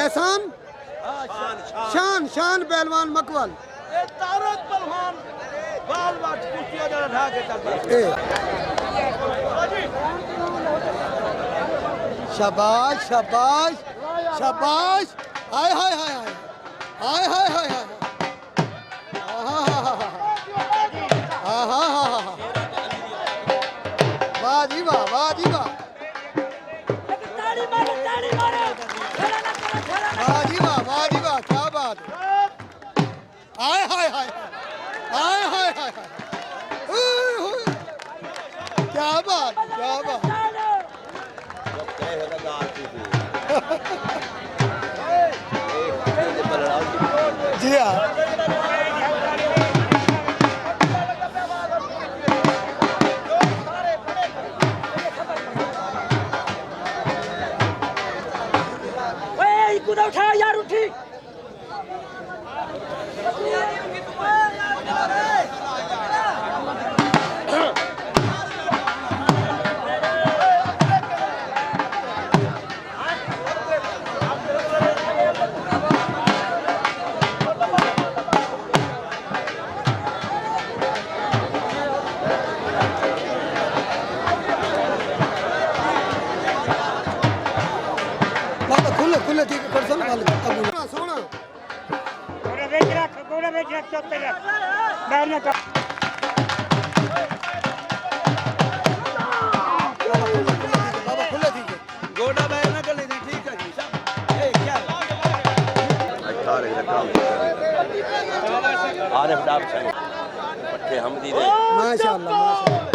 एहसान शान शान पहलवान मकवल तारक पहलवान बाल बात कुर्सियां जरा ढा के चल शाबाश शाबाश शाबाश हाय हाय हाय हाय हाय हाय हाय वाह जी वाह वाह जी वाह वाह जी वाह क्या बात है हाय हाय हाय हाय हाय हाय क्या बात जी हाँ उठा यार उठी खुले ठीक कर सुन गल सोना गोड़ा बेच रख चौथे रख बाहर ना कर बाबा खुले ठीक है गोड़ा बाहर ना कर ले ठीक है जी सब ए क्या आरिफ डाब साहब पट्टे हमदी दे माशाल्लाह माशाल्लाह